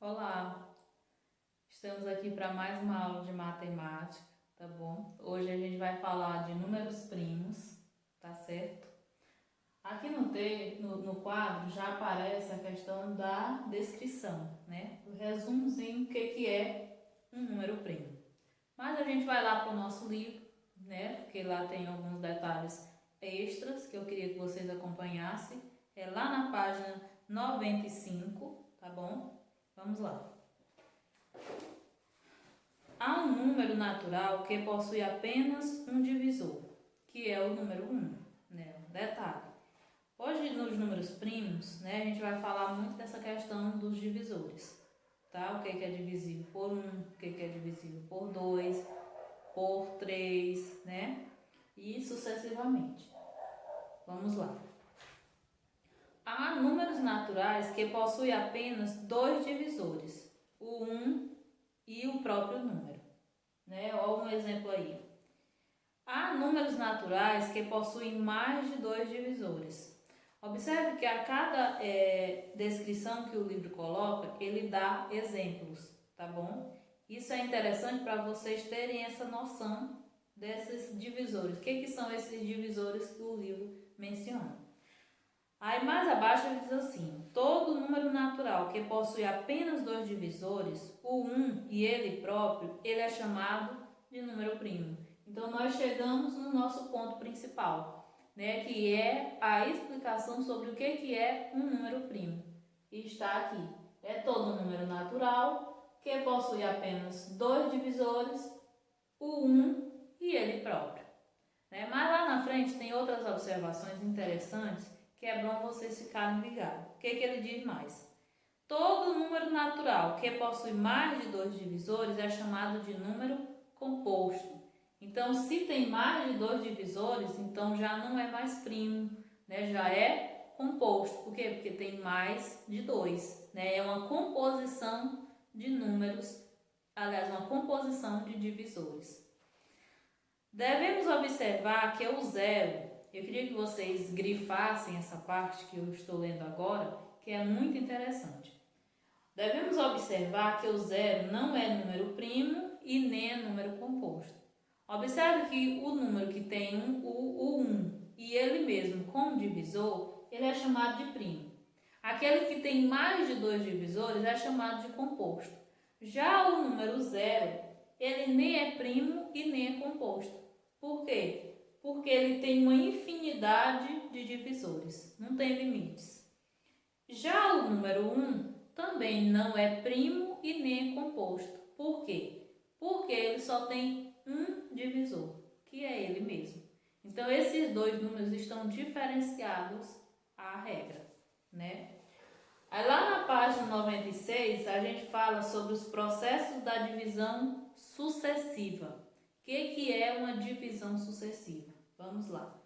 Olá, estamos aqui para mais uma aula de matemática, tá bom? Hoje a gente vai falar de números primos, tá certo? Aqui no quadro já aparece a questão da descrição, né? O resumozinho o que é um número primo. Mas a gente vai lá para o nosso livro, né? Porque lá tem alguns detalhes extras que eu queria que vocês acompanhassem. É lá na página 95, tá bom? Vamos lá. Há um número natural que possui apenas um divisor, que é o número 1, né? Detalhe. Hoje nos números primos, né, a gente vai falar muito dessa questão dos divisores, tá? O que é divisível por 1, o que é divisível por 2, por 3, né? E sucessivamente. Vamos lá. Há números naturais que possuem apenas dois divisores, o 1 e o próprio número, né? Olha um exemplo aí. Há números naturais que possuem mais de dois divisores. Observe que a cada descrição que o livro coloca, ele dá exemplos, tá bom? Isso é interessante para vocês terem essa noção desses divisores. O que são esses divisores que o livro menciona? Aí mais abaixo ele diz assim: todo número natural que possui apenas dois divisores, o 1 e ele próprio, ele é chamado de número primo. Então nós chegamos no nosso ponto principal, né, que é a explicação sobre o que é um número primo. E está aqui: é todo número natural que possui apenas dois divisores, o 1 e ele próprio. Né? Mas lá na frente tem outras observações interessantes que é bom vocês ficarem ligados. O que ele diz mais? Todo número natural que possui mais de dois divisores é chamado de número composto. Então, se tem mais de dois divisores, então já não é mais primo, né? Já é composto. Por quê? Porque tem mais de dois, né? É uma composição de números, aliás, uma composição de divisores. Devemos observar que o zero, eu queria que vocês grifassem essa parte que eu estou lendo agora, que é muito interessante. Devemos observar que o zero não é número primo e nem é número composto. Observe que o número que tem o 1 e ele mesmo como divisor, ele é chamado de primo. Aquele que tem mais de dois divisores é chamado de composto. Já o número zero, ele nem é primo e nem é composto. Por quê? Porque ele tem uma infinidade de divisores, não tem limites. Já o número 1 também não é primo e nem é composto. Por quê? Porque ele só tem um divisor, que é ele mesmo. Então, esses dois números estão diferenciados à regra, né? Aí lá na página 96, a gente fala sobre os processos da divisão sucessiva. O que é uma divisão sucessiva? Vamos lá.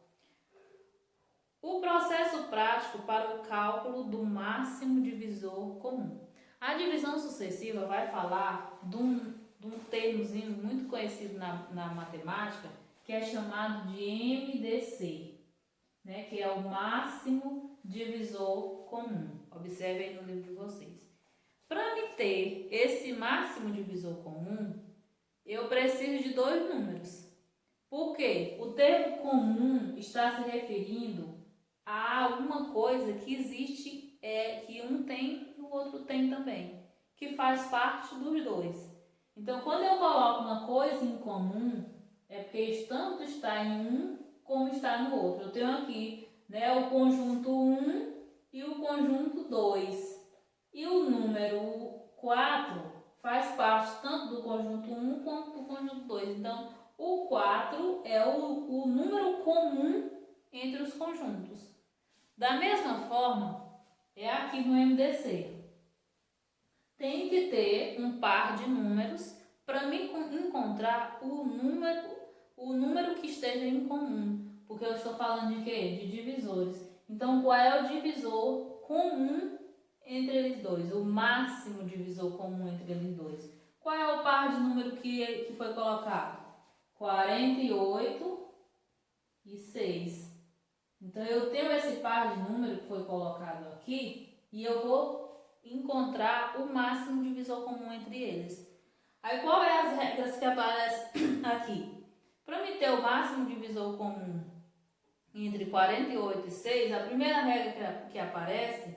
O processo prático para o cálculo do máximo divisor comum. A divisão sucessiva vai falar de um termozinho muito conhecido na matemática, que é chamado de MDC, né, que é o máximo divisor comum. Observe aí no livro de vocês. Para me ter esse máximo divisor comum, eu preciso de dois números. Por quê? O termo comum está se referindo a alguma coisa que existe, que um tem e o outro tem também, que faz parte dos dois. Então, quando eu coloco uma coisa em comum, é porque tanto está em um como está no outro. Eu tenho aqui, né, o conjunto 1 e o conjunto 2. E o número 4 faz parte tanto do conjunto 1 quanto do conjunto 2. Então, o 4 é o número comum entre os conjuntos. Da mesma forma, é aqui no MDC. Tem que ter um par de números para me encontrar o número que esteja em comum. Porque eu estou falando de quê? De divisores. Então, qual é o divisor comum entre eles dois? O máximo divisor comum entre eles dois. Qual é o par de número que foi colocado? 48 e 6. Então, eu tenho esse par de número que foi colocado aqui e eu vou encontrar o máximo divisor divisor comum entre eles. Aí qual é as regras que aparecem aqui? Para me ter o máximo divisor comum entre 48 e 6, a primeira regra que aparece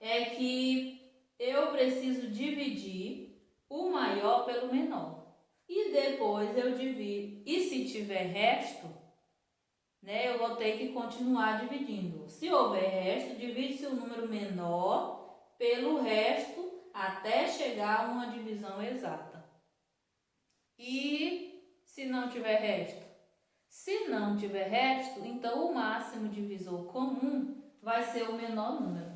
é que eu preciso dividir o maior pelo menor. E depois eu divido. E se tiver resto, né, eu vou ter que continuar dividindo. Se houver resto, divide-se o número menor pelo resto até chegar a uma divisão exata. E se não tiver resto? Se não tiver resto, então o máximo divisor comum vai ser o menor número.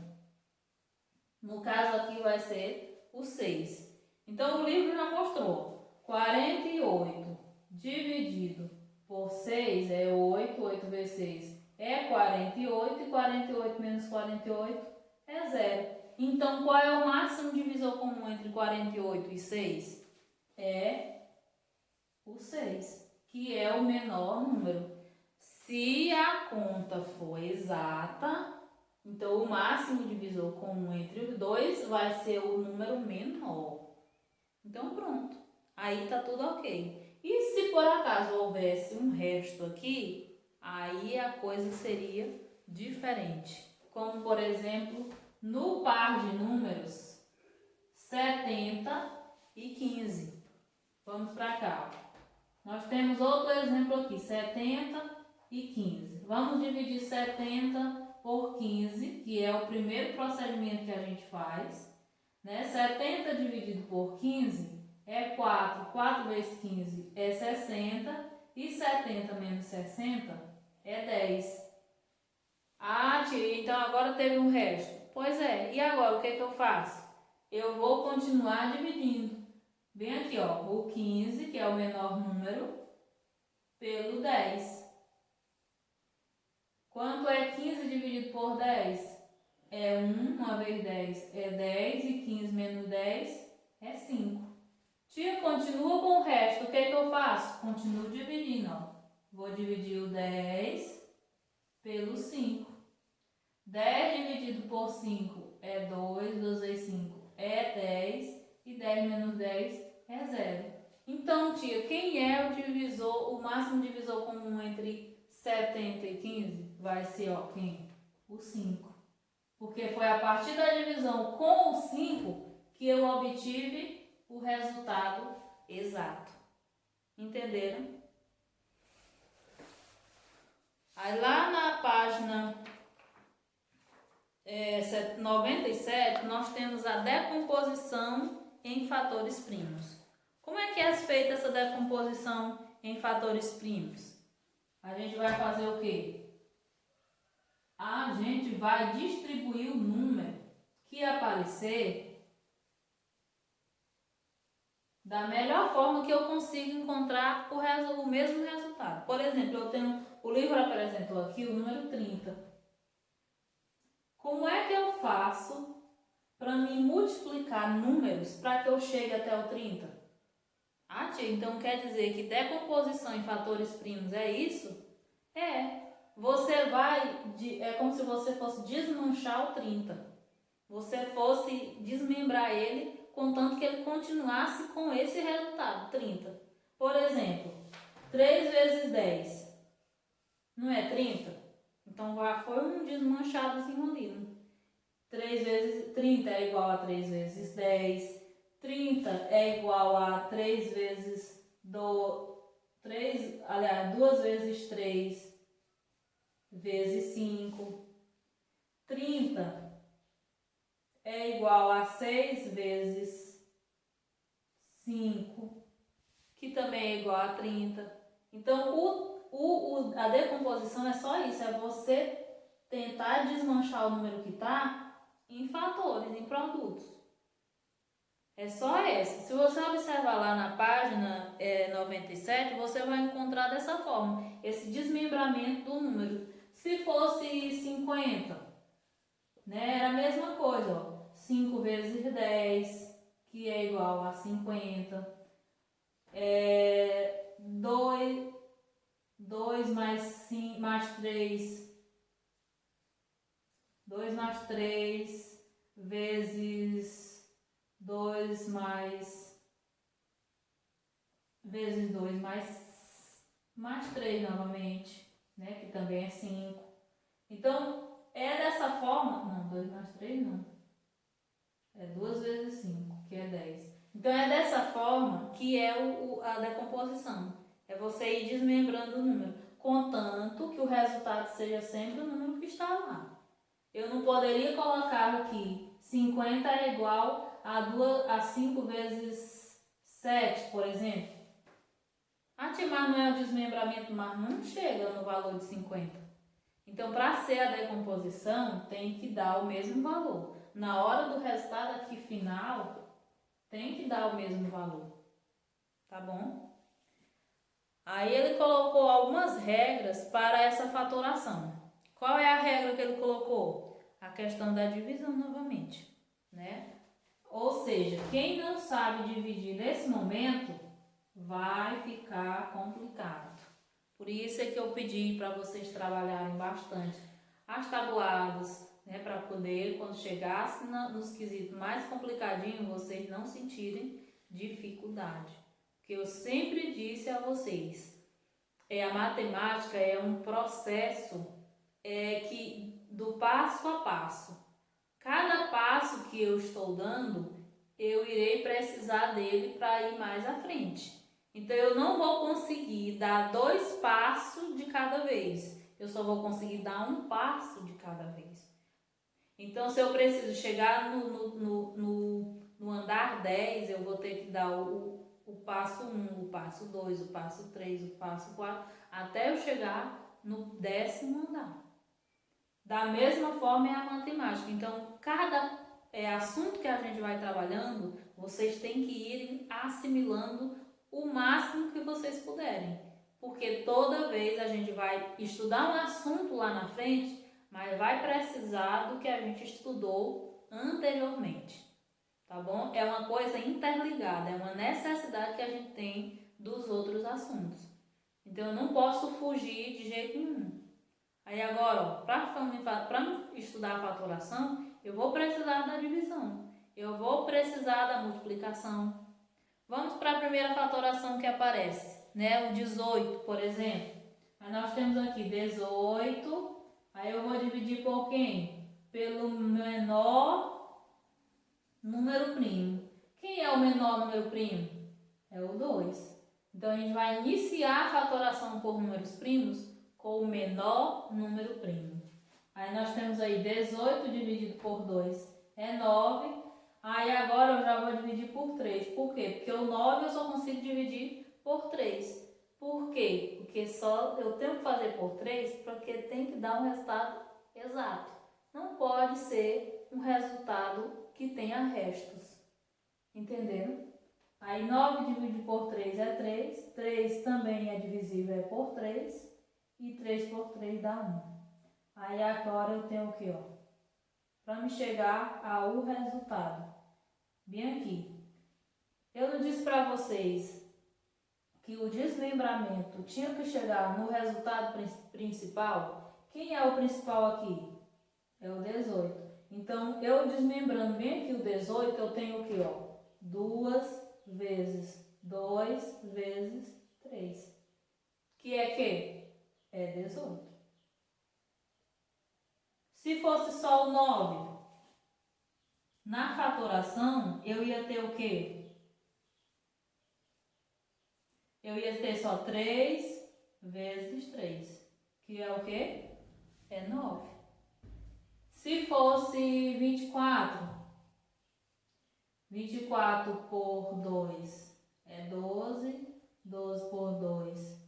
No caso aqui vai ser o 6. Então o livro já mostrou. 48 dividido por 6 é 8. 8 vezes 6 é 48. E 48 menos 48 é 0. Então qual é o máximo divisor comum entre 48 e 6? É o 6, que é o menor número. Se a conta for exata, então o máximo divisor comum entre os dois vai ser o número menor. Então pronto, aí tá tudo ok. E se por acaso houvesse um resto aqui, aí a coisa seria diferente. Como por exemplo, no par de números 70 e 15. Vamos para cá. Nós temos outro exemplo aqui, 70 e 15. Vamos dividir 70 por 15, que é o primeiro procedimento que a gente faz. Né? 70 dividido por 15 é 4. 4 vezes 15 é 60. E 70 menos 60 é 10. Ah, tia, então agora teve um resto. Pois é, e agora o que eu faço? Eu vou continuar dividindo. Bem aqui, ó, o 15, que é o menor número, pelo 10. Quanto é 15 dividido por 10? É 1, 1 vezes 10 é 10, e 15 menos 10 é 5. Tia, continua com o resto, o que eu faço? Continuo dividindo, ó. Vou dividir o 10 pelo 5. 10 dividido por 5 é 2, 2 vezes 5 é 10, e 10 menos 10 é 0. Então, tia, quem é o divisor, o máximo divisor comum entre 70 e 15? Vai ser, ó, quem? O 5. Porque foi a partir da divisão com o 5 que eu obtive o resultado exato. Entenderam? Aí lá na página 97, nós temos a decomposição em fatores primos. Como é que é feita essa decomposição em fatores primos? A gente vai fazer o quê? A gente vai distribuir o número que aparecer da melhor forma que eu consigo encontrar o mesmo resultado. Por exemplo, eu tenho, o livro apresentou aqui o número 30. Como é que eu faço para me multiplicar números para que eu chegue até o 30? Ah, tia, então quer dizer que decomposição em fatores primos é isso? É. Você é como se você fosse desmanchar o 30. Você fosse desmembrar ele, contanto que ele continuasse com esse resultado, 30. Por exemplo, 3 vezes 10 não é 30? Então já foi um desmanchadozinho ali. 3 vezes 30 é igual a 3 vezes 10. 30 é igual a 3 vezes 2 vezes 3 vezes 5. 30 é igual a 6 vezes 5, que também é igual a 30. Então, a decomposição é só isso, é você tentar desmanchar o número que está em fatores, em produtos. É só essa. Se você observar lá na página 97, você vai encontrar dessa forma, esse desmembramento do número. Se fosse 50, né, era a mesma coisa, ó. 5 vezes 10, que é igual a 50. 2 mais 3. 2 mais 3 vezes 2 2 vezes 2 mais 3 novamente, né? Que também é 5. Então, é dessa forma... Não, 2 mais 3 não. É 2 vezes 5, que é 10. Então, é dessa forma que é a decomposição. É você ir desmembrando o número, contanto que o resultado seja sempre o número que está lá. Eu não poderia colocar aqui 50 é igual a 5 vezes 7, por exemplo. Mas não é o desmembramento, mas não chega no valor de 50. Então, para ser a decomposição, tem que dar o mesmo valor. Na hora do resultado aqui final, tem que dar o mesmo valor. Tá bom? Aí ele colocou algumas regras para essa fatoração. Qual é a regra que ele colocou? A questão da divisão novamente, né? Ou seja, quem não sabe dividir nesse momento, vai ficar complicado. Por isso é que eu pedi para vocês trabalharem bastante as tabuadas, né? Para poder, quando chegasse nos quesitos mais complicadinhos, vocês não sentirem dificuldade. Que eu sempre disse a vocês, a matemática é um processo do passo a passo. Cada passo que eu estou dando, eu irei precisar dele para ir mais à frente. Então, eu não vou conseguir dar 2 passos de cada vez. Eu só vou conseguir dar 1 passo de cada vez. Então, se eu preciso chegar no andar 10, eu vou ter que dar o passo 1, o passo 2, o passo 3, o passo 4, até eu chegar no 10º andar. Da mesma forma é a matemática. Então, cada assunto que a gente vai trabalhando, vocês têm que ir assimilando o máximo que vocês puderem. Porque toda vez a gente vai estudar um assunto lá na frente, mas vai precisar do que a gente estudou anteriormente. Tá bom? É uma coisa interligada, é uma necessidade que a gente tem dos outros assuntos. Então, eu não posso fugir de jeito nenhum. Aí agora, para estudar a fatoração, eu vou precisar da divisão, eu vou precisar da multiplicação. Vamos para a primeira fatoração que aparece, né? O 18, por exemplo. Aí nós temos aqui 18, aí eu vou dividir por quem? Pelo menor número primo. Quem é o menor número primo? É o 2. Então, a gente vai iniciar a fatoração por números primos com o menor número primo. Aí nós temos aí 18 dividido por 2 é 9. Aí agora eu já vou dividir por 3. Por quê? Porque o 9 eu só consigo dividir por 3. Por quê? Porque só eu tenho que fazer por 3 porque tem que dar um resultado exato. Não pode ser um resultado que tenha restos. Entenderam? Aí 9 dividido por 3 é 3. 3 também é divisível por 3. E 3 por 3 dá 1. Aí agora eu tenho o que, ó? Para me chegar ao resultado. Bem aqui. Eu não disse para vocês que o desmembramento tinha que chegar no resultado principal? Quem é o principal aqui? É o 18. Então, eu desmembrando bem aqui o 18, eu tenho o que, ó? 2 vezes 2 vezes 3. Que é que? É 18. Se fosse só o 9, na fatoração, eu ia ter o quê? Eu ia ter só 3 vezes 3, que é o quê? É 9. Se fosse 24 por 2 é 12, 12 por 2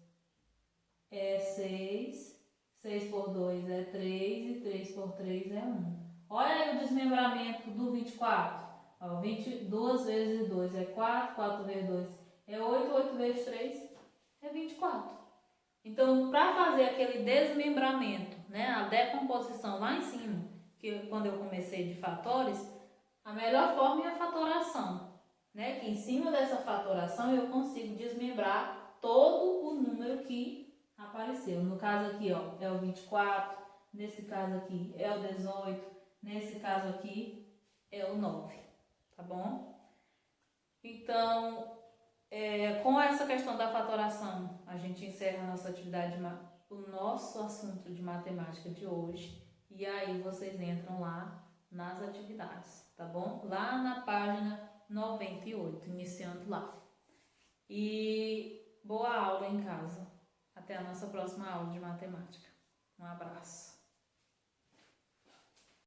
é 6, 6 por 2 é 3 e 3 por 3 é 1. Olha aí o desmembramento do 24. Ó, 22 vezes 2 é 4, 4 vezes 2 é 8, 8 vezes 3 é 24. Então, para fazer aquele desmembramento, né, a decomposição lá em cima, que quando eu comecei de fatores, a melhor forma é a fatoração, né? Que em cima dessa fatoração eu consigo desmembrar todo o número que apareceu. No caso aqui, ó, é o 24, nesse caso aqui é o 18, nesse caso aqui é o 9, tá bom? Então, com essa questão da fatoração, a gente encerra a nossa atividade, o nosso assunto de matemática de hoje. E aí vocês entram lá nas atividades, tá bom? Lá na página 98, iniciando lá. E boa aula em casa. Até a nossa próxima aula de matemática. Um abraço.